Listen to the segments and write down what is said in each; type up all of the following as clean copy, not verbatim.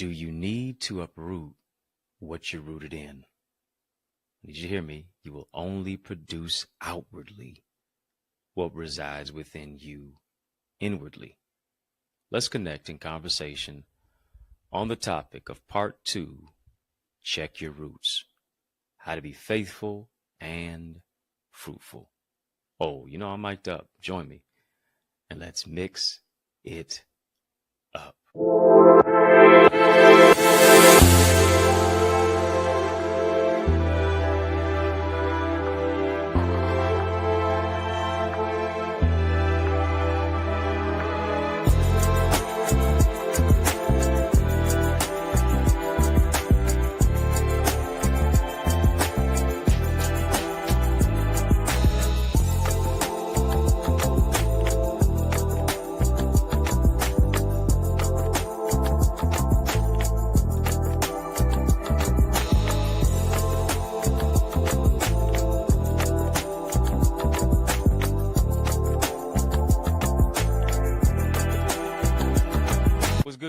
Do you need to uproot what you're rooted in? Did you hear me? You will only produce outwardly what resides within you inwardly. Let's connect in conversation on the topic of part 2, check your roots, how to be faithful and fruitful. Oh, I'm mic'd up. Join me and let's mix it up.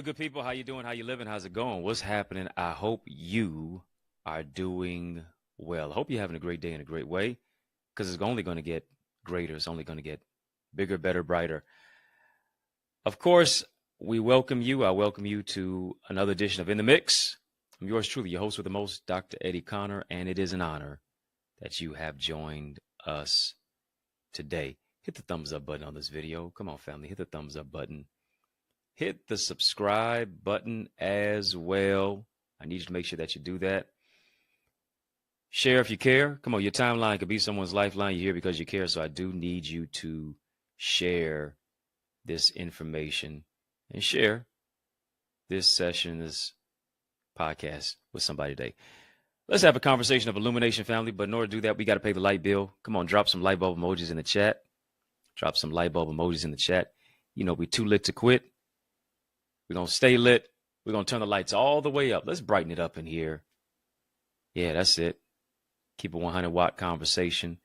Good people, how you doing? How you living? How's it going? What's happening? I hope you are doing well. I hope you're having a great day in a great way, because it's only going to get greater. It's only going to get bigger, better, brighter. Of course, we welcome you. I welcome you to another edition of In the Mix. I'm yours truly, your host with the most, Dr. Eddie Connor, and it is an honor that you have joined us today. Hit the thumbs up button on this video. Come on, family, hit the thumbs up button. Hit the subscribe button as well. I need you to make sure that you do that. Share if you care. Come on, your timeline could be someone's lifeline. You're here because you care, so I do need you to share this information and share this session, this podcast with somebody today. Let's have a conversation of illumination, family, but in order to do that, we got to pay the light bill. Come on, drop some light bulb emojis in the chat. Drop some light bulb emojis in the chat. We too lit to quit. We're going to stay lit. We're going to turn the lights all the way up. Let's brighten it up in here. Yeah, that's it. Keep a 100-watt conversation.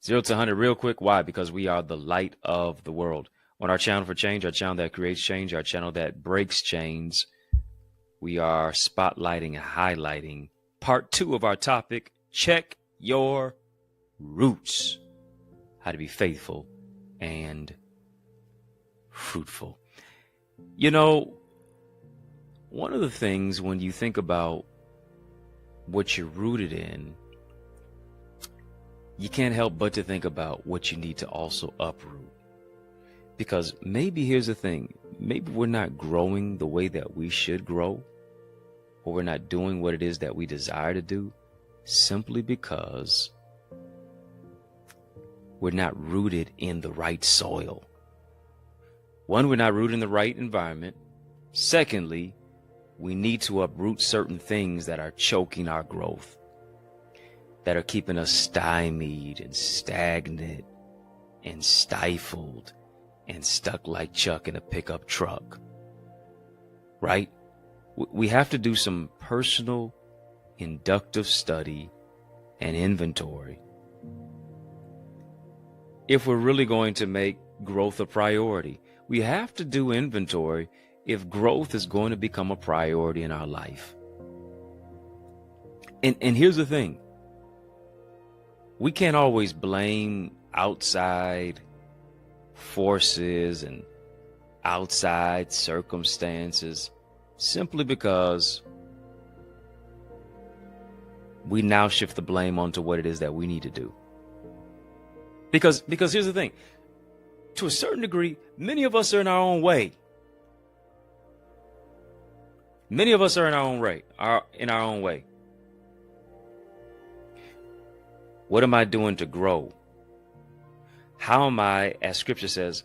0 to 100 real quick. Why? Because we are the light of the world. On our channel for change, our channel that creates change, our channel that breaks chains, we are spotlighting and highlighting part 2 of our topic, check your roots. How to be faithful and fruitful. One of the things when you think about what you're rooted in, you can't help but to think about what you need to also uproot. Because maybe here's the thing, maybe we're not growing the way that we should grow, or we're not doing what it is that we desire to do, simply because we're not rooted in the right soil. One, we're not rooted in the right environment. Secondly, we need to uproot certain things that are choking our growth, that are keeping us stymied and stagnant and stifled and stuck like Chuck in a pickup truck, right? We have to do some personal inductive study and inventory if we're really going to make growth a priority. We have to do inventory if growth is going to become a priority in our life. And here's the thing. We can't always blame outside forces and outside circumstances simply because we now shift the blame onto what it is that we need to do. Because here's the thing. To a certain degree, many of us are in our own way. Many of us are in our own way. What am I doing to grow? How am I, as scripture says,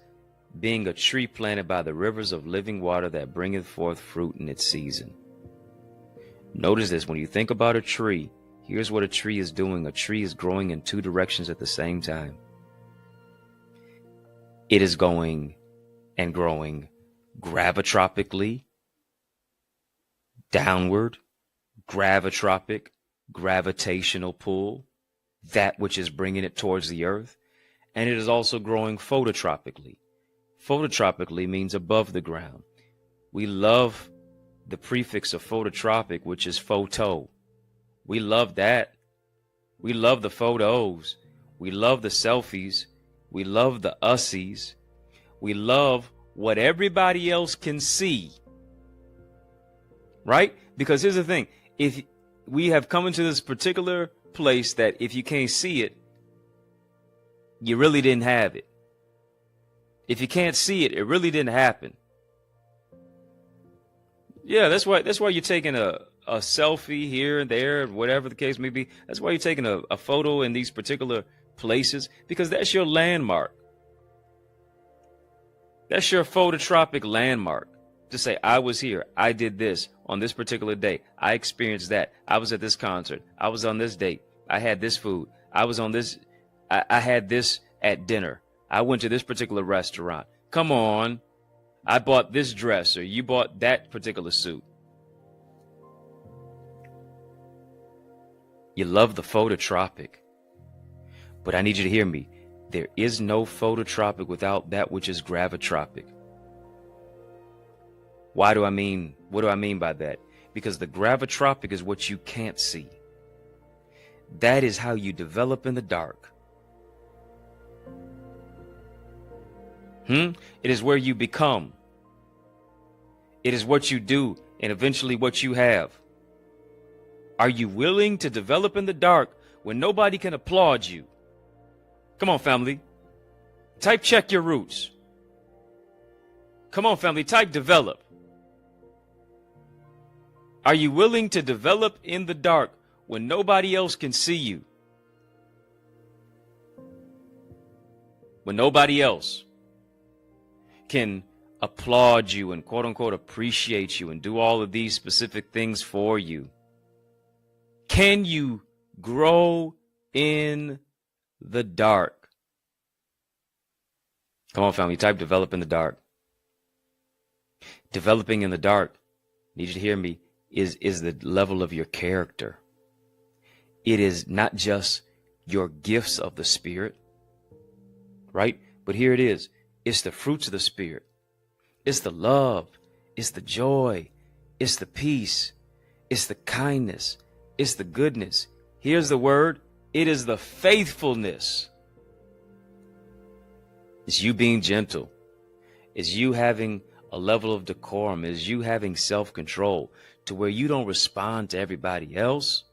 being a tree planted by the rivers of living water that bringeth forth fruit in its season? Notice this, when you think about a tree, here's what a tree is doing. A tree is growing in 2 directions at the same time. It is going and growing gravitropically, downward, gravitropic, gravitational pull, that which is bringing it towards the earth. And it is also growing phototropically. Phototropically means above the ground. We love the prefix of phototropic, which is photo. We love that. We love the photos. We love the selfies. We love the ussies. We love what everybody else can see. Right? Because here's the thing. If we have come into this particular place that if you can't see it, you really didn't have it. If you can't see it, it really didn't happen. Yeah, that's why you're taking a selfie here and there, whatever the case may be. That's why you're taking a photo in these particular places, because that's your landmark. That's your phototropic landmark. To say, I was here, I did this on this particular day, I experienced that, I was at this concert, I was on this date, I had this food, I was on this, I had this at dinner, I went to this particular restaurant. Come on, I bought this dress, or you bought that particular suit. You love the phototropic, but I need you to hear me. There is no phototropic without that which is gravitropic. What do I mean by that? Because the gravitropic is what you can't see. That is how you develop in the dark. It is where you become. It is what you do and eventually what you have. Are you willing to develop in the dark when nobody can applaud you? Come on, family. Type check your roots. Come on, family. Type develop. Are you willing to develop in the dark when nobody else can see you? When nobody else can applaud you and quote unquote appreciate you and do all of these specific things for you? Can you grow in the dark? Come on, family, type develop in the dark. Developing in the dark, need you to hear me, is the level of your character. It is not just your gifts of the Spirit, right? But here it is. It's the fruits of the Spirit. It's the love. It's the joy. It's the peace. It's the kindness. It's the goodness. Here's the word. It is the faithfulness. It's you being gentle. It's you having a level of decorum. It's you having self-control to where you don't respond to everybody else.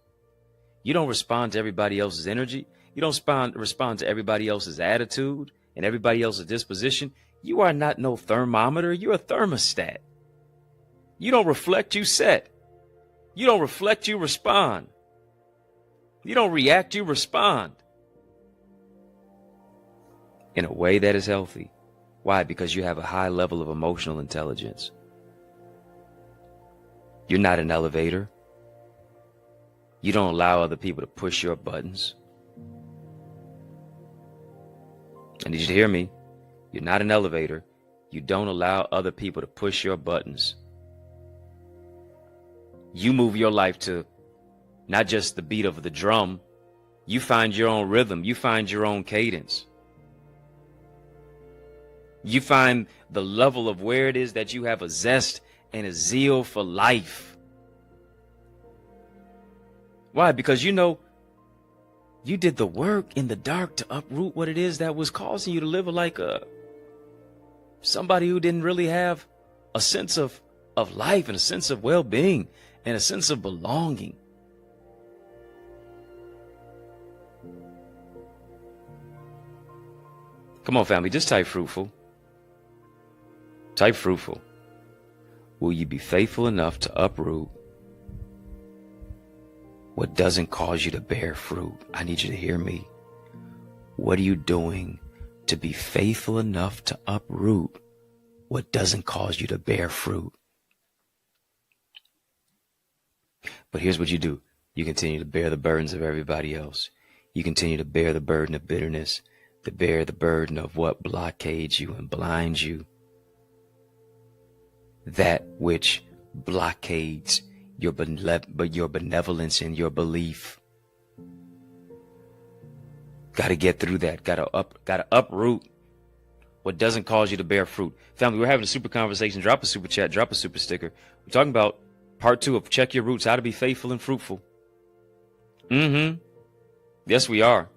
You don't respond to everybody else's energy. You don't respond to everybody else's attitude and everybody else's disposition. You are not no thermometer. You're a thermostat. You don't reflect, you set. You don't reflect, you respond. You don't react, you respond. In a way that is healthy. Why? Because you have a high level of emotional intelligence. You're not an elevator. You don't allow other people to push your buttons. I need you to hear me. You're not an elevator. You don't allow other people to push your buttons. You move your life to not just the beat of the drum. You find your own rhythm. You find your own cadence. You find the level of where it is that you have a zest and a zeal for life. Why? Because you know you did the work in the dark to uproot what it is that was causing you to live like somebody who didn't really have a sense of life and a sense of well-being and a sense of belonging. Come on, family, just type fruitful. Type fruitful. Will you be faithful enough to uproot what doesn't cause you to bear fruit? I need you to hear me. What are you doing to be faithful enough to uproot what doesn't cause you to bear fruit? But here's what you do. You continue to bear the burdens of everybody else. You continue to bear the burden of bitterness, to bear the burden of what blockades you and blinds you. That which blockades your benevolence and your belief. Got to get through that. Got to uproot what doesn't cause you to bear fruit. Family, we're having a super conversation. Drop a super chat. Drop a super sticker. We're talking about Part 2 of Check Your Roots, how to be faithful and fruitful. Yes, we are.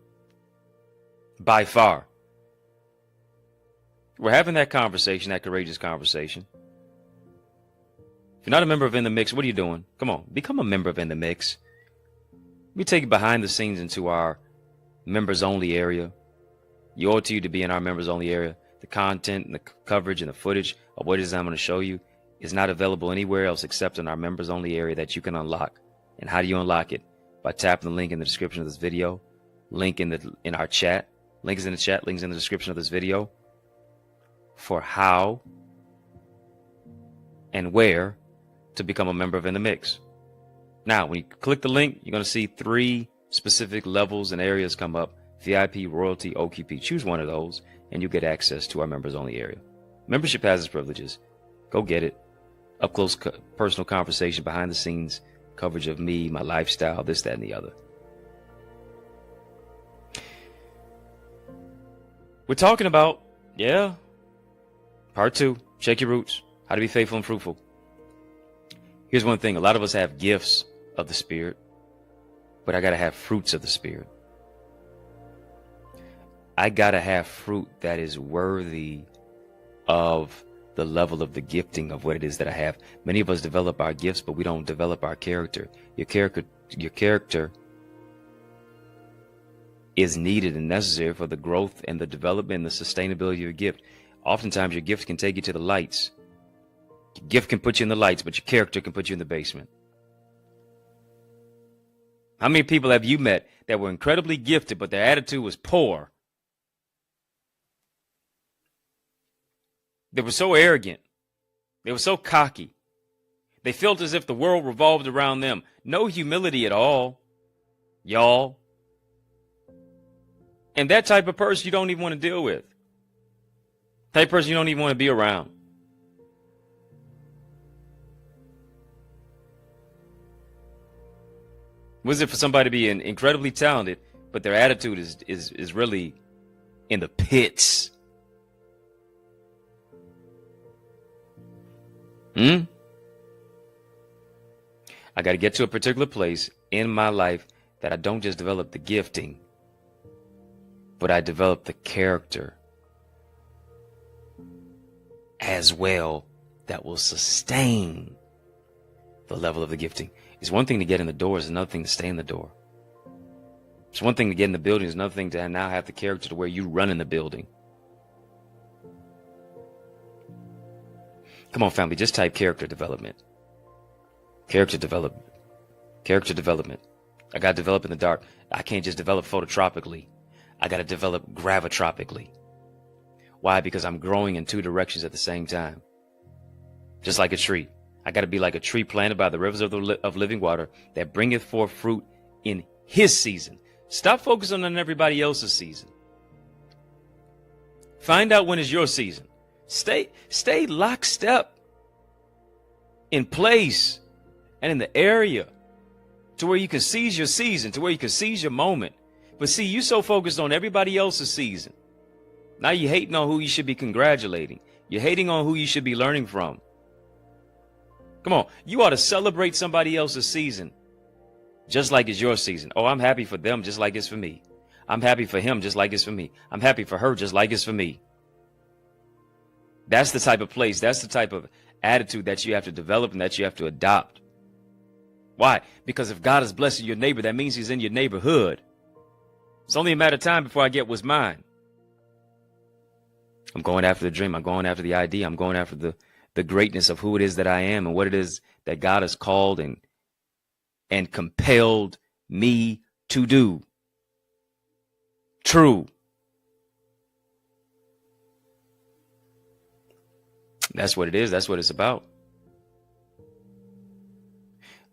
By far. We're having that conversation, that courageous conversation. If you're not a member of In the Mix, what are you doing? Come on, become a member of In the Mix. We take you behind the scenes into our members only area. You owe it to you to be in our members only area. The content and the coverage and the footage of what it is I'm going to show you is not available anywhere else except in our members only area that you can unlock. And how do you unlock it? By tapping the link in the description of this video, link in our chat, links in the chat, links in the description of this video for how and where to become a member of In the Mix. Now, when you click the link, you're going to see 3 specific levels and areas come up: VIP, Royalty, OQP. Choose one of those, and you get access to our members only area. Membership has its privileges. Go get it. Up close, personal conversation, behind the scenes coverage of me, my lifestyle, this, that, and the other. We're talking about, part 2, check your roots, how to be faithful and fruitful. Here's one thing. A lot of us have gifts of the Spirit, but I got to have fruits of the Spirit. I got to have fruit that is worthy of the level of the gifting of what it is that I have. Many of us develop our gifts, but we don't develop our character. Your character is needed and necessary for the growth and the development and the sustainability of your gift. Oftentimes, your gift can take you to the lights. Your gift can put you in the lights, but your character can put you in the basement. How many people have you met that were incredibly gifted, but their attitude was poor? They were so arrogant. They were so cocky. They felt as if the world revolved around them. No humility at all, y'all. And that type of person you don't even want to deal with. Type of person you don't even want to be around. Was it for somebody to be incredibly talented, but their attitude is really in the pits? I got to get to a particular place in my life that I don't just develop the gifting, but I develop the character as well that will sustain the level of the gifting. It's one thing to get in the door, it's another thing to stay in the door. It's one thing to get in the building, it's another thing to now have the character to where you run in the building. Come on, family, just type character development. Character development. Character development. I got to develop in the dark. I can't just develop phototropically. I got to develop gravitropically. Why? Because I'm growing in 2 directions at the same time. Just like a tree. I got to be like a tree planted by the rivers of living water that bringeth forth fruit in his season. Stop focusing on everybody else's season. Find out when is your season. Stay lockstep in place and in the area to where you can seize your season, to where you can seize your moment. But see, you so focused on everybody else's season. Now you're hating on who you should be congratulating. You're hating on who you should be learning from. Come on, you ought to celebrate somebody else's season just like it's your season. Oh, I'm happy for them just like it's for me. I'm happy for him just like it's for me. I'm happy for her just like it's for me. That's the type of place, that's the type of attitude that you have to develop and that you have to adopt. Why? Because if God is blessing your neighbor, that means he's in your neighborhood. It's only a matter of time before I get what's mine. I'm going after the dream. I'm going after the idea. I'm going after the greatness of who it is that I am and what it is that God has called and compelled me to do. True. That's what it is. That's what it's about.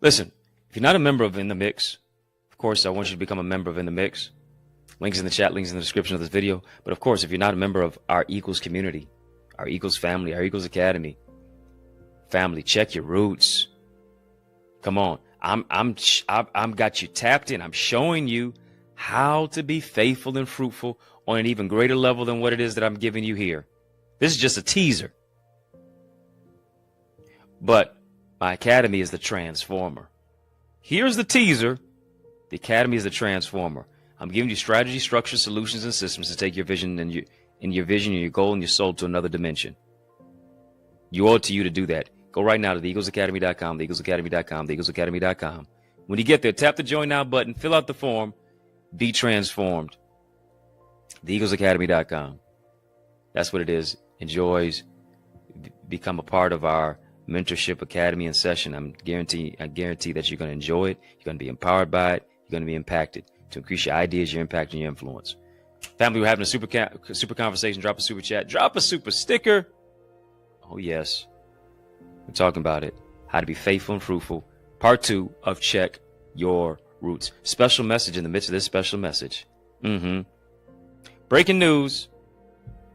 Listen, if you're not a member of In the Mix, of course, I want you to become a member of In the Mix. Links in the chat, links in the description of this video. But of course, if you're not a member of our Eagles community, our Eagles family, our Eagles Academy family, check your roots. Come on. I'm got you tapped in. I'm showing you how to be faithful and fruitful on an even greater level than what it is that I'm giving you here. This is just a teaser. But My academy is the transformer. Here's the teaser. The academy is the transformer. I'm giving you strategy, structure, solutions, and systems to take your vision and your goal and your soul to another dimension. You owe it to you to do that. Go right now to theeaglesacademy.com, theeaglesacademy.com, theeaglesacademy.com. When you get there, tap the Join Now button, fill out the form, be transformed. Theeaglesacademy.com. That's what it is. Enjoys, become a part of our mentorship academy in session. I guarantee that you're going to enjoy it. You're going to be empowered by it. You're going to be impacted to increase your ideas, your impact, and your influence. Family, we're having a super conversation. Drop a super chat. Drop a super sticker. Oh, yes. We're talking about it. How to be faithful and fruitful. Part 2 of Check Your Roots. Special message in the midst of this special message. Breaking news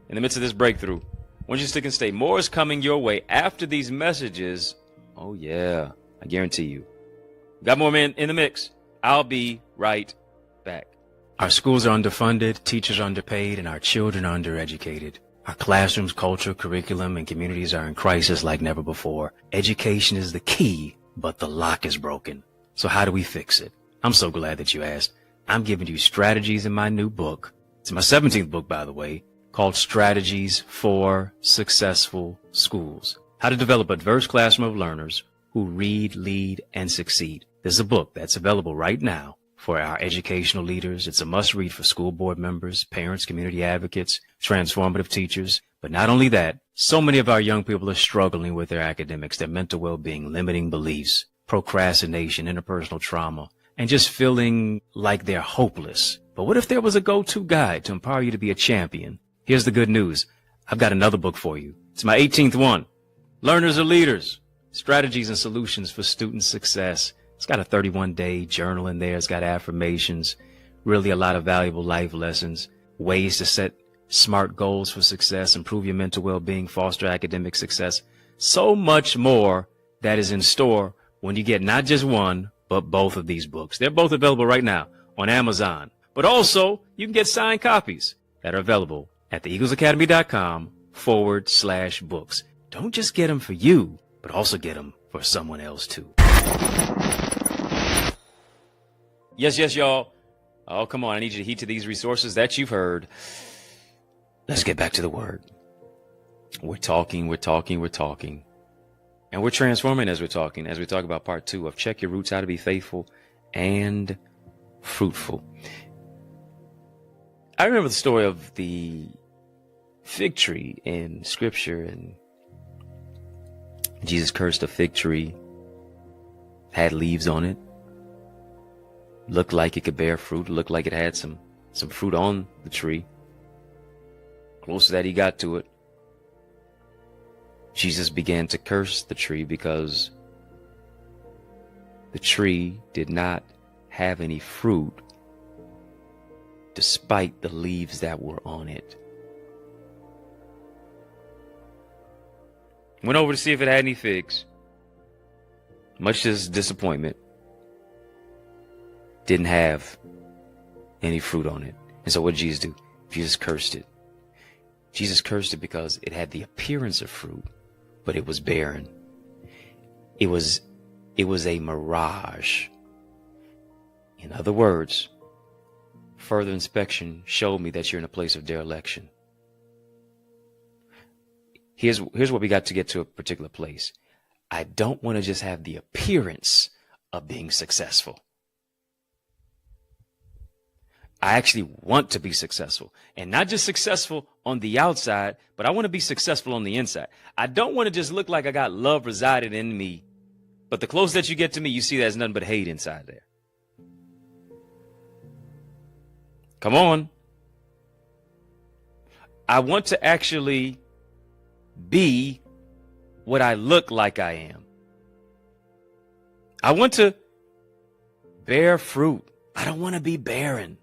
in the midst of this breakthrough. I want you to stick and stay. More is coming your way after these messages. Oh, yeah. I guarantee you. Got more men in the mix. I'll be right back. Our schools are underfunded, teachers are underpaid, and our children are undereducated. Our classrooms, culture, curriculum, and communities are in crisis like never before. Education is the key, but the lock is broken. So how do we fix it? I'm so glad that you asked. I'm giving you strategies in my new book. It's my 17th book, by the way, called Strategies for Successful Schools. How to develop a diverse classroom of learners who read, lead, and succeed. This is a book that's available right now for our educational leaders. It's a must-read for school board members, parents, community advocates, transformative teachers. But not only that, so many of our young people are struggling with their academics, their mental well-being, limiting beliefs, procrastination, interpersonal trauma, and just feeling like they're hopeless. But what if there was a go-to guide to empower you to be a champion? Here's the good news. I've got another book for you. It's my 18th one. Learners are Leaders, Strategies and Solutions for Student Success. It's got a 31-day journal in there. It's got affirmations, really a lot of valuable life lessons, ways to set smart goals for success, improve your mental well-being, foster academic success. So much more that is in store when you get not just one, but both of these books. They're both available right now on Amazon. But also, you can get signed copies that are available at theeaglesacademy.com/books. Don't just get them for you, but also get them for someone else too. Yes, y'all. Oh, come on. I need you to heed to these resources that you've heard. Let's get back to the word. We're talking. And we're transforming as we're talking, as we talk about part 2 of Check Your Roots, how to be faithful and fruitful. I remember the story of the fig tree in Scripture, and Jesus cursed a fig tree, had leaves on it, looked like it could bear fruit, looked like it had some fruit on the tree. Closer that he got to it, Jesus began to curse the tree because the tree did not have any fruit despite the leaves that were on it. Went over to see if it had any figs. Much to his disappointment, didn't have any fruit on it. And so what did Jesus do? Jesus cursed it. Jesus cursed it because it had the appearance of fruit, but it was barren. It was a mirage. In other words, further inspection showed me that you're in a place of dereliction. Here's what we got to get to a particular place. I don't want to just have the appearance of being successful. I actually want to be successful, and not just successful on the outside, but I want to be successful on the inside. I don't want to just look like I got love resided in me, but the closer that you get to me, you see there's nothing but hate inside there. Come on. I want to actually be what I look like I am. I want to bear fruit. I don't want to be barren.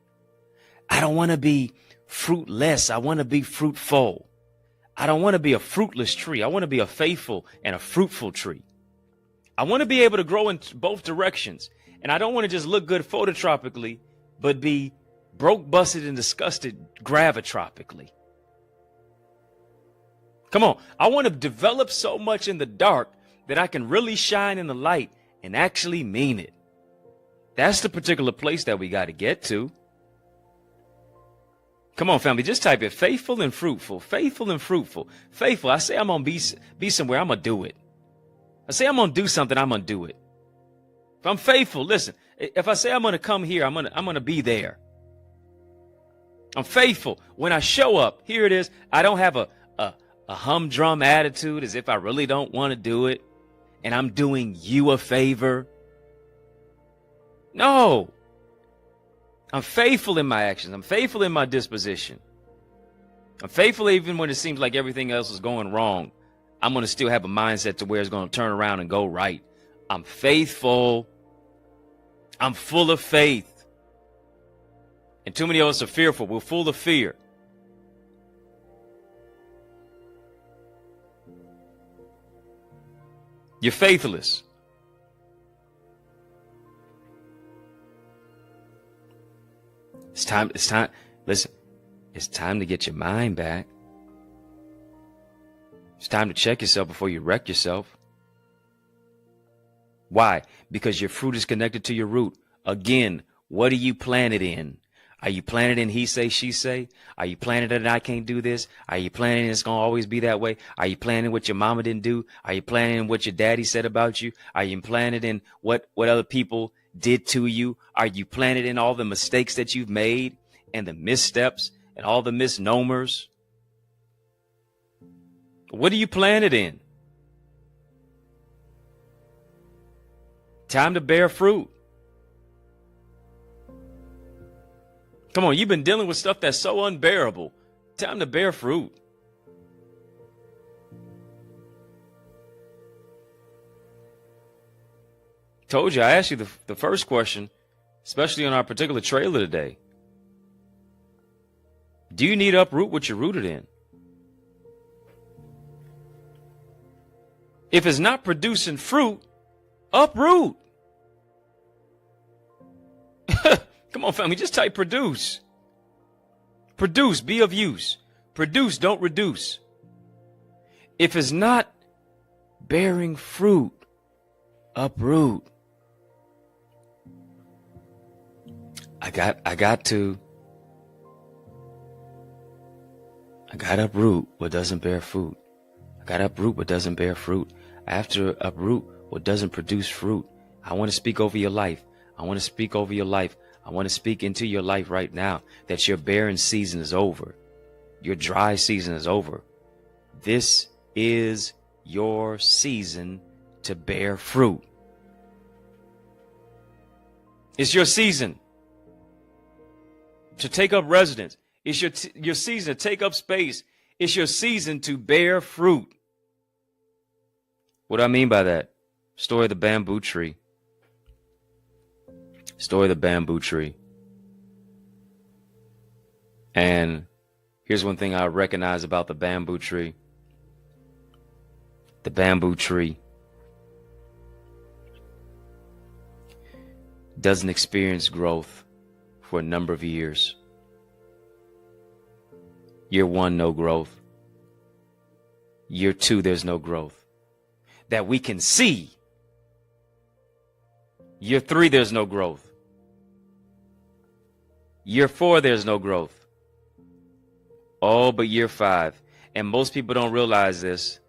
I don't want to be fruitless. I want to be fruitful. I don't want to be a fruitless tree. I want to be a faithful and a fruitful tree. I want to be able to grow in both directions. And I don't want to just look good phototropically, but be broke, busted, and disgusted gravitropically. Come on. I want to develop so much in the dark that I can really shine in the light and actually mean it. That's the particular place that we got to get to. Come on, family, just type it. Faithful and fruitful. Faithful and fruitful. Faithful. I say I'm going to be somewhere, I'm going to do it. I say I'm going to do something, I'm going to do it. If I'm faithful, listen, if I say I'm going to come here, I'm going to be there. I'm faithful. When I show up, here it is. I don't have a humdrum attitude as if I really don't want to do it and I'm doing you a favor. No. I'm faithful in my actions. I'm faithful in my disposition. I'm faithful even when it seems like everything else is going wrong. I'm going to still have a mindset to where it's going to turn around and go right. I'm faithful. I'm full of faith. And too many of us are fearful. We're full of fear. You're faithless. It's time. Listen, it's time to get your mind back. It's time to check yourself before you wreck yourself. Why? Because your fruit is connected to your root. Again, what are you planted in? Are you planted in he say, she say? Are you planted in I can't do this? Are you planted in it's going to always be that way? Are you planted in what your mama didn't do? Are you planted in what your daddy said about you? Are you planted in what other people did to you? Are you planted in all the mistakes that you've made and the missteps and all the misnomers? What are you planted in? Time to bear fruit. Come on, you've been dealing with stuff that's so unbearable. Time to bear fruit. Told you, I asked you the first question, especially on our particular trailer today. Do you need to uproot what you're rooted in? If it's not producing fruit, uproot. Come on, family, just type produce. Produce, be of use. Produce, don't reduce. If it's not bearing fruit, uproot. I got to uproot what doesn't bear fruit. I got to uproot what doesn't bear fruit. I have to uproot what doesn't produce fruit. I want to speak over your life. I want to speak over your life. I want to speak into your life right now that your barren season is over. Your dry season is over. This is your season to bear fruit. It's your season to take up residence. It's your season to take up space. It's your season to bear fruit. What do I mean by that? Story of the bamboo tree. Story of the bamboo tree. And here's one thing I recognize about the bamboo tree. The bamboo tree doesn't experience growth for a number of years. Year 1, no growth. Year 2, there's no growth that we can see. Year 3, there's no growth. Year 4, there's no growth. Oh, but year 5, and most people don't realize this,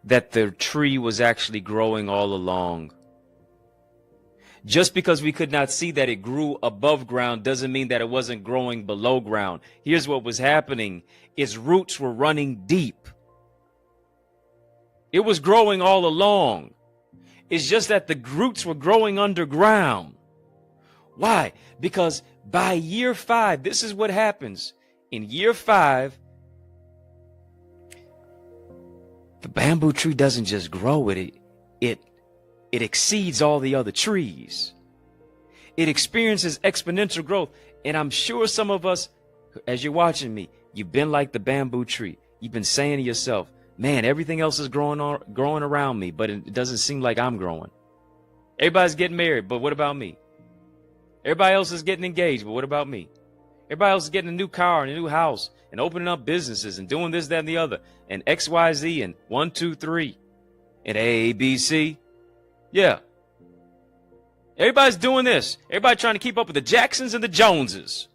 that the tree was actually growing all along. Just because we could not see that it grew above ground doesn't mean that it wasn't growing below ground. Here's what was happening. Its roots were running deep. It was growing all along. It's just that the roots were growing underground. Why? Because by year 5, this is what happens. In year 5, the bamboo tree doesn't just grow, it exceeds all the other trees. It experiences exponential growth. And I'm sure some of us, as you're watching me, you've been like the bamboo tree. You've been saying to yourself, man, everything else is growing around me, but it doesn't seem like I'm growing. Everybody's getting married, but what about me? Everybody else is getting engaged, but what about me? Everybody else is getting a new car and a new house and opening up businesses and doing this, that, and the other, and X, Y, Z, and 1, 2, 3. And A, B, C. Yeah. Everybody's doing this. Everybody trying to keep up with the Jacksons and the Joneses.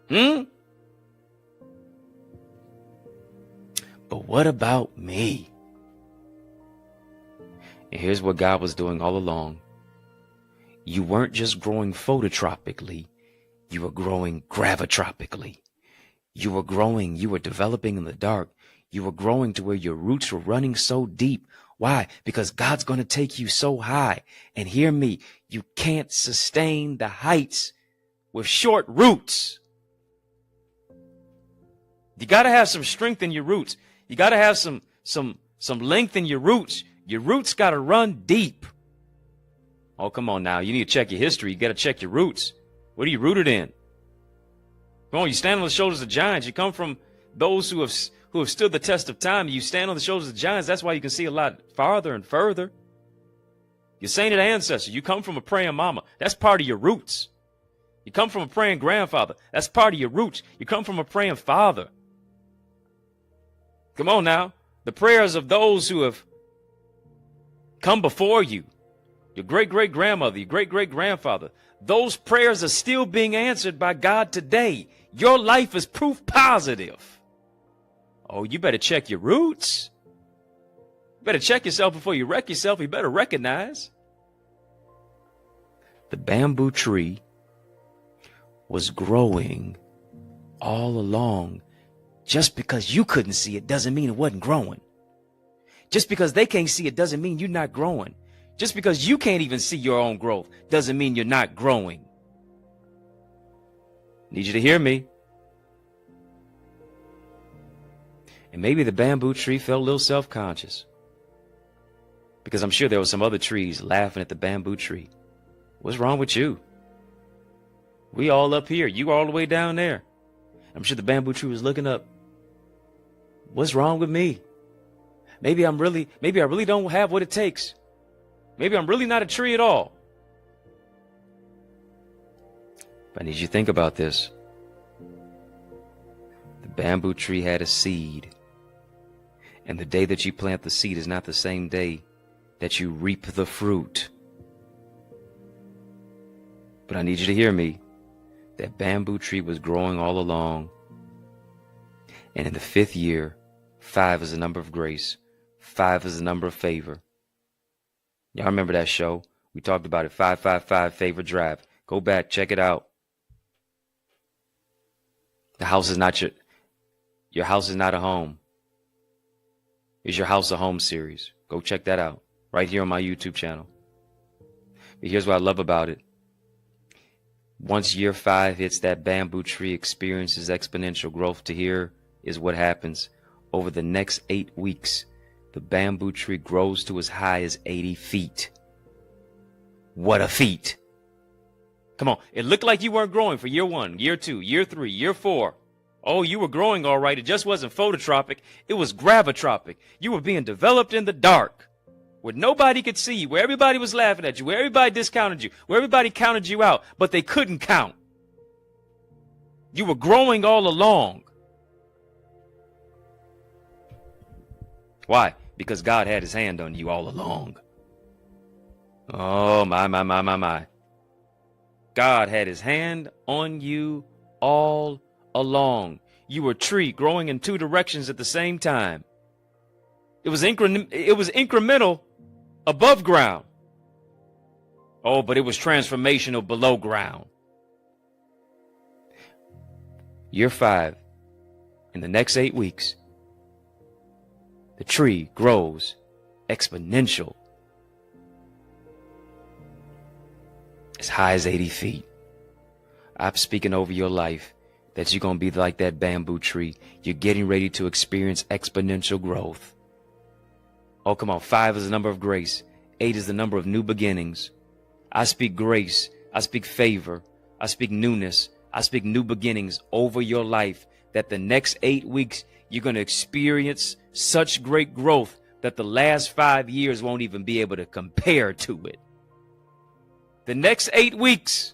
But what about me? And here's what God was doing all along. You weren't just growing phototropically. You were growing gravitropically. You were developing in the dark. You were growing to where your roots were running so deep. Why? Because God's going to take you so high. And hear me, you can't sustain the heights with short roots. You got to have some strength in your roots. You got to have some length in your roots. Your roots got to run deep. Oh, come on now. You need to check your history. You got to check your roots. What are you rooted in? Come on, you stand on the shoulders of giants. You come from those who have stood the test of time. You stand on the shoulders of giants. That's why you can see a lot farther and further. Your sainted ancestors. You come from a praying mama. That's part of your roots. You come from a praying grandfather. That's part of your roots. You come from a praying father. Come on now. The prayers of those who have come before you, your great-great-grandmother, your great-great-grandfather, those prayers are still being answered by God today. Your life is proof positive. Oh, you better check your roots. You better check yourself before you wreck yourself. You better recognize. The bamboo tree was growing all along. Just because you couldn't see it doesn't mean it wasn't growing. Just because they can't see it doesn't mean you're not growing. Just because you can't even see your own growth doesn't mean you're not growing. Need you to hear me. And maybe the bamboo tree felt a little self-conscious, because I'm sure there were some other trees laughing at the bamboo tree. What's wrong with you? We all up here. You all the way down there. I'm sure the bamboo tree was looking up. What's wrong with me? Maybe I really don't have what it takes. Maybe I'm really not a tree at all. But I need you to think about this. The bamboo tree had a seed. And the day that you plant the seed is not the same day that you reap the fruit. But I need you to hear me. That bamboo tree was growing all along. And in the 5th year, 5 is the number of grace. 5 is the number of favor. Y'all remember that show? We talked about it, 555 Favor Drive. Go back, check it out. The house is not your house is not a home. Is Your House a Home series. Go check that out right here on my YouTube channel. But here's what I love about it. Once year 5 hits, that bamboo tree experiences exponential growth. To here is what happens. Over the next 8 weeks, the bamboo tree grows to as high as 80 feet. What a feat. Come on. It looked like you weren't growing for year 1, year 2, year 3, year 4. Oh, you were growing all right. It just wasn't phototropic. It was gravitropic. You were being developed in the dark, where nobody could see you, where everybody was laughing at you, where everybody discounted you, where everybody counted you out, but they couldn't count. You were growing all along. Why? Because God had his hand on you all along. Oh, my. God had his hand on you all along. You were a tree growing in 2 directions at the same time. It was incremental above ground. Oh, but it was transformational below ground. Year 5, in the next 8 weeks, the tree grows exponential, as high as 80 feet. I'm speaking over your life that you're going to be like that bamboo tree. You're getting ready to experience exponential growth. Oh, come on. 5 is the number of grace. 8 is the number of new beginnings. I speak grace. I speak favor. I speak newness. I speak new beginnings over your life, that the next 8 weeks, you're going to experience such great growth that the last 5 years won't even be able to compare to it. The next 8 weeks,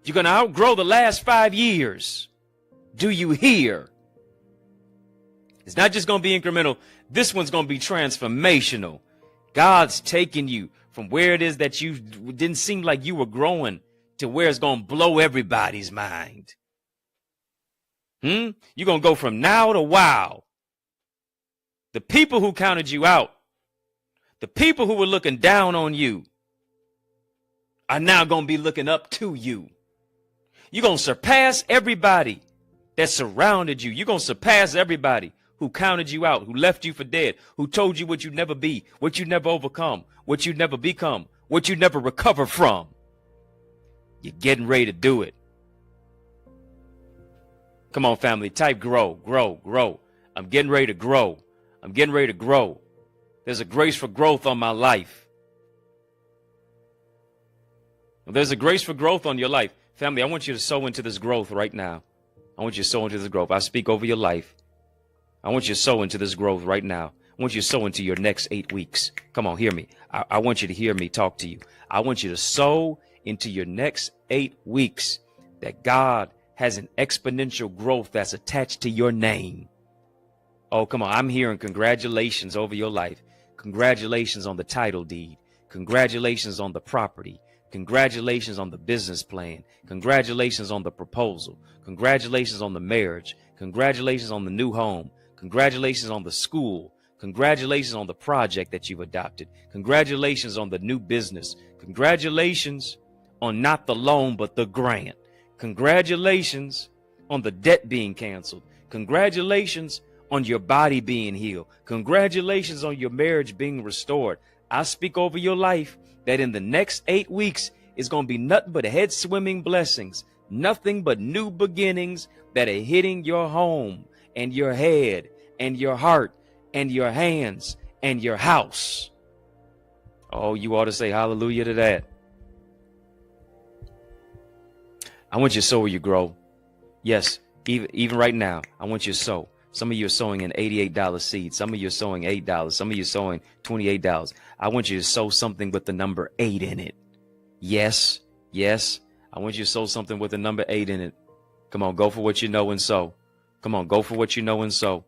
you're going to outgrow the last 5 years. Do you hear? It's not just going to be incremental. This one's going to be transformational. God's taking you from where it is that you didn't seem like you were growing to where it's going to blow everybody's mind. You're going to go from now to wow. The people who counted you out, the people who were looking down on you, are now going to be looking up to you. You're going to surpass everybody that surrounded you. You're going to surpass everybody who counted you out, who left you for dead, who told you what you'd never be, what you'd never overcome, what you'd never become, what you'd never recover from. You're getting ready to do it. Come on, family. Type grow, grow, grow. I'm getting ready to grow. I'm getting ready to grow. There's a grace for growth on my life. There's a grace for growth on your life. Family, I want you to sow into this growth right now. I want you to sow into this growth. I speak over your life. I want you to sow into this growth right now. I want you to sow into your next 8 weeks. Come on, hear me. I want you to hear me talk to you. I want you to sow into your next 8 weeks that God has an exponential growth that's attached to your name. Oh, come on. I'm hearing congratulations over your life. Congratulations on the title deed. Congratulations on the property. Congratulations on the business plan. Congratulations on the proposal. Congratulations on the marriage. Congratulations on the new home. Congratulations on the school. Congratulations on the project that you've adopted. Congratulations on the new business. Congratulations on not the loan, but the grant. Congratulations on the debt being canceled. Congratulations on your body being healed. Congratulations on your marriage being restored. I speak over your life that in the next 8 weeks is going to be nothing but head swimming blessings, nothing but new beginnings that are hitting your home and your head and your heart and your hands and your house. Oh, you ought to say hallelujah to that. I want you to sow where you grow. Yes, even right now, I want you to sow. Some of you are sowing an $88 seed. Some of you are sowing $8. Some of you are sowing $28. I want you to sow something with the number 8 in it. Yes, yes. I want you to sow something with the number 8 in it. Come on, go for what you know and sow. Come on, go for what you know and sow.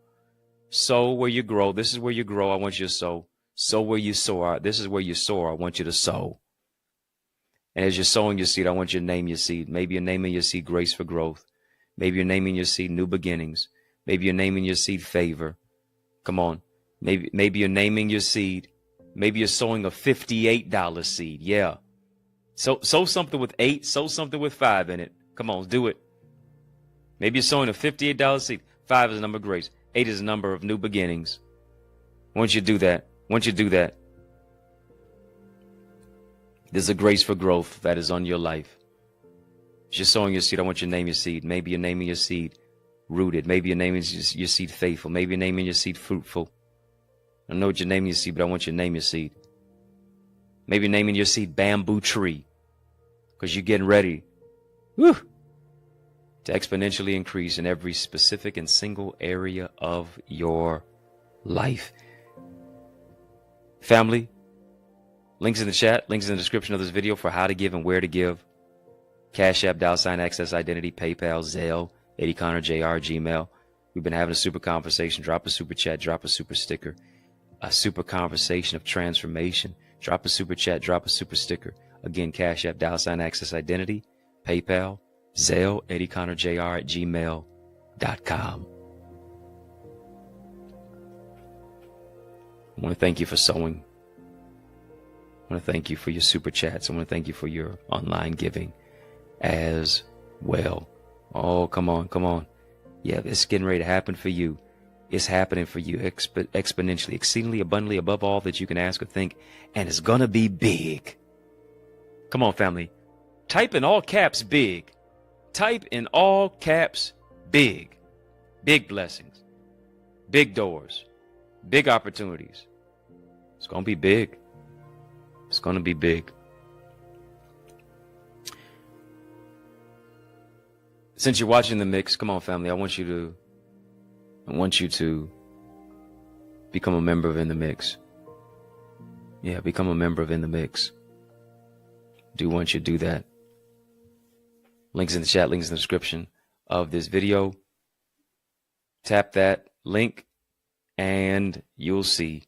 Sow where you grow. This is where you grow. I want you to sow. Sow where you soar. This is where you soar. I want you to sow. And as you're sowing your seed, I want you to name your seed. Maybe you're naming your seed grace for growth. Maybe you're naming your seed new beginnings. Maybe you're naming your seed favor. Come on. Maybe you're naming your seed. Maybe you're sowing a $58 seed. Yeah. Sow something with 8. Sow something with 5 in it. Come on, do it. Maybe you're sowing a $58 seed. 5 is the number of grace. 8 is the number of new beginnings. Once you do that, there's a grace for growth that is on your life. As you're sowing your seed, I want you to name your seed. Maybe you're naming your seed rooted. Maybe you're naming your seed faithful. Maybe you're naming your seed fruitful. I don't know what you're naming your seed, but I want you to name your seed. Maybe you're naming your seed bamboo tree because you're getting ready to exponentially increase in every specific and single area of your life. Family, links in the chat, links in the description of this video for how to give and where to give. Cash App, $ Access Identity, PayPal, Zelle, EddieConnorJr, Gmail. We've been having a super conversation. Drop a super chat, drop a super sticker. A super conversation of transformation. Drop a super chat, drop a super sticker. Again, Cash App, $ Access Identity, PayPal, Zelle, EddieConnorJr at gmail.com. I want to thank you for sowing. I want to thank you for your super chats. I want to thank you for your online giving as well. Oh, come on, come on. Yeah, it's getting ready to happen for you. It's happening for you exponentially, exceedingly abundantly above all that you can ask or think. And it's going to be big. Come on, family. Type in all caps big. Type in all caps big. Big blessings. Big doors. Big opportunities. It's going to be big. It's going to be big. Since you're watching the mix, come on, family. I want you to become a member of In the Mix. Yeah, become a member of In the Mix. Do want you to do that. Links in the chat, links in the description of this video. Tap that link and you'll see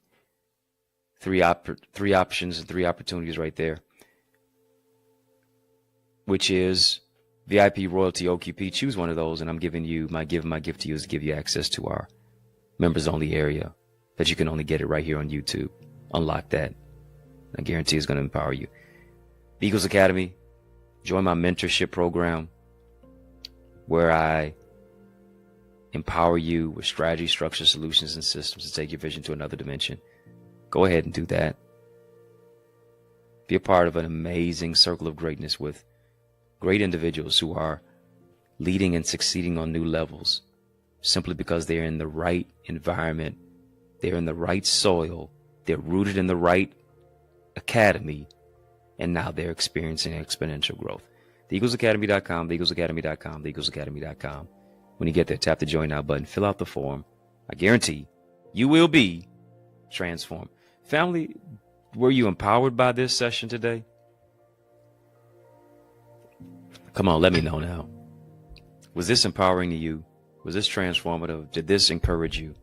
three options and three opportunities right there, which is VIP, Royalty, OQP. Choose one of those, and I'm giving you my gift to you is to give you access to our members only area that you can only get it right here on YouTube. Unlock that. I guarantee it's going to empower you. The Eagles Academy, join my mentorship program where I empower you with strategy, structure, solutions, and systems to take your vision to another dimension. Go ahead and do that. Be a part of an amazing circle of greatness with great individuals who are leading and succeeding on new levels simply because they're in the right environment, they're in the right soil, they're rooted in the right academy, and now they're experiencing exponential growth. TheEaglesAcademy.com, TheEaglesAcademy.com, TheEaglesAcademy.com. When you get there, tap the Join Now button, fill out the form. I guarantee you will be transformed. Family, were you empowered by this session today? Come on, let me know now. Was this empowering to you? Was this transformative? Did this encourage you?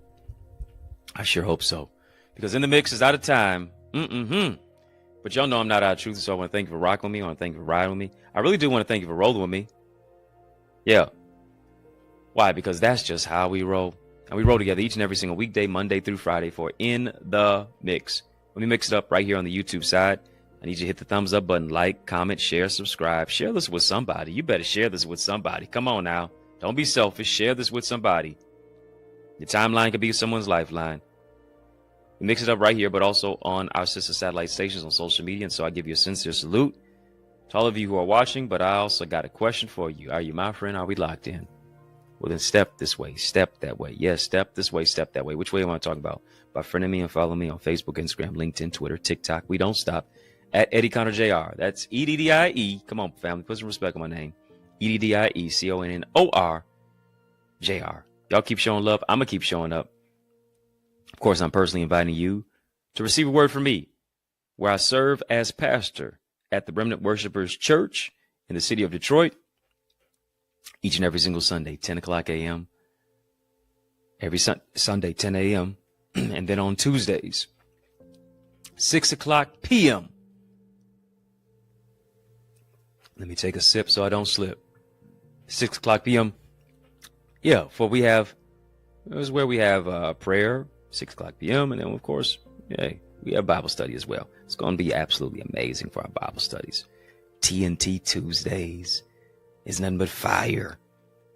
I sure hope so. Because In the Mix is out of time. But y'all know I'm not out of truth, so I want to thank you for rocking with me. I want to thank you for riding with me. I really do want to thank you for rolling with me. Yeah. Why? Because that's just how we roll. And we roll together each and every single weekday, Monday through Friday, for In the Mix. Let me mix it up right here on the YouTube side. I need you to hit the thumbs up button, like, comment, share, subscribe. Share this with somebody. You better share this with somebody. Come on now. Don't be selfish. Share this with somebody. Your timeline could be someone's lifeline. We mix it up right here, but also on our sister satellite stations on social media. And so I give you a sincere salute to all of you who are watching. But I also got a question for you. Are you my friend? Are we locked in? Well, then step this way, step that way. Yes, step this way, step that way. Which way am I talking about? By friending me and following me on Facebook, Instagram, LinkedIn, Twitter, TikTok. We don't stop. At EddieConnorJr. That's EDDIE. Come on, family. Put some respect on my name. EDDIECONNORJR. Y'all keep showing love. I'm going to keep showing up. Of course, I'm personally inviting you to receive a word from me, where I serve as pastor at the Remnant Worshipers Church in the city of Detroit, each and every single Sunday, 10 o'clock a.m. Every Sunday, 10 a.m. And then on Tuesdays, 6 o'clock p.m. Let me take a sip so I don't slip. 6 o'clock p.m. Yeah, for we have, this is where we have prayer, 6 o'clock p.m. And then, of course, we have Bible study as well. It's going to be absolutely amazing for our Bible studies. TNT Tuesdays is nothing but fire.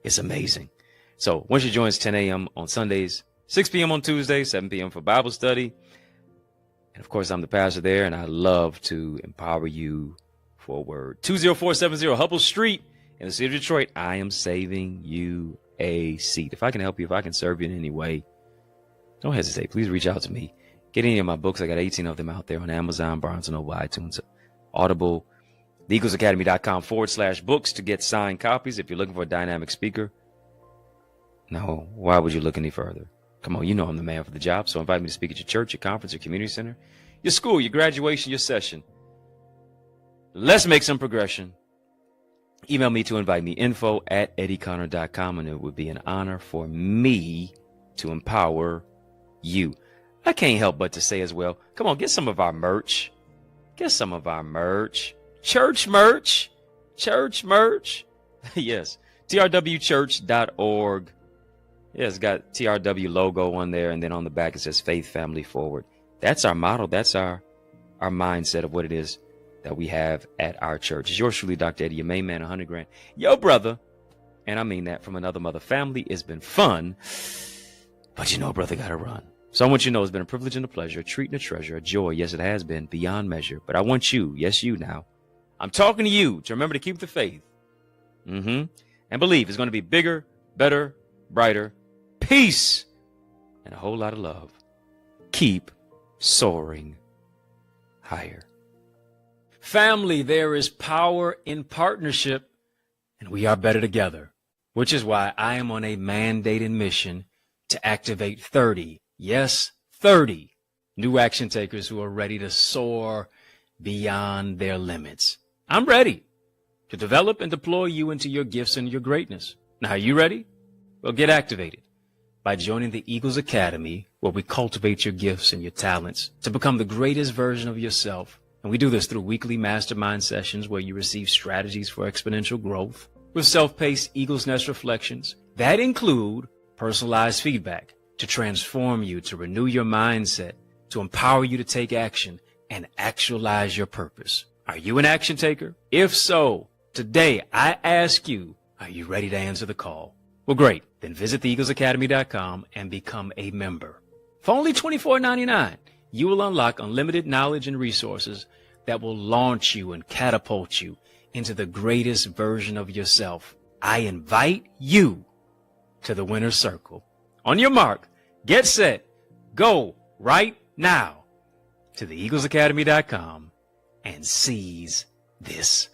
It's amazing. So once you join us 10 a.m. on Sundays, 6 p.m. on Tuesdays, 7 p.m. for Bible study. And of course, I'm the pastor there, and I love to empower you for a word. 20470 Hubble Street in the city of Detroit. I am saving you a seat. If I can help you, if I can serve you in any way, don't hesitate. Please reach out to me. Get any of my books. I got 18 of them out there on Amazon, Barnes & Noble, iTunes, Audible, TheEaglesAcademy.com/books to get signed copies if you're looking for a dynamic speaker. No, why would you look any further? Come on, you know I'm the man for the job, so invite me to speak at your church, your conference, your community center, your school, your graduation, your session. Let's make some progression. Email me to invite me, info@EddieConnor.com, and it would be an honor for me to empower you. I can't help but to say as well, come on, get some of our merch. Get some of our merch. Church merch. Church merch. Yes. trwchurch.org. Yeah, it's got TRW logo on there, and then on the back it says Faith Family Forward. That's our motto. That's our mindset of what it is that we have at our church. It's yours truly, Dr. Eddie, your main man, 100 grand. Yo, brother, and I mean that from another mother family. It's been fun, but you know, brother, gotta run. So I want you to know it's been a privilege and a pleasure, a treat and a treasure, a joy. Yes, it has been beyond measure. But I want you, yes, you now. I'm talking to you to remember to keep the faith. And believe it's going to be bigger, better, brighter, peace, and a whole lot of love. Keep soaring higher. Family, there is power in partnership, and we are better together, which is why I am on a mandated mission to activate 30, yes, 30 new action takers who are ready to soar beyond their limits. I'm ready to develop and deploy you into your gifts and your greatness. Now, are you ready? Well, get activated. by joining the Eagles Academy, where we cultivate your gifts and your talents to become the greatest version of yourself. And we do this through weekly mastermind sessions where you receive strategies for exponential growth, with self-paced Eagles Nest reflections that include personalized feedback to transform you, to renew your mindset, to empower you to take action and actualize your purpose. Are you an action taker? If so, today I ask you, are you ready to answer the call? Well, great. Then visit theeaglesacademy.com and become a member. For only $24.99, you will unlock unlimited knowledge and resources that will launch you and catapult you into the greatest version of yourself. I invite you to the winner's circle. On your mark, get set, go right now to theeaglesacademy.com and seize this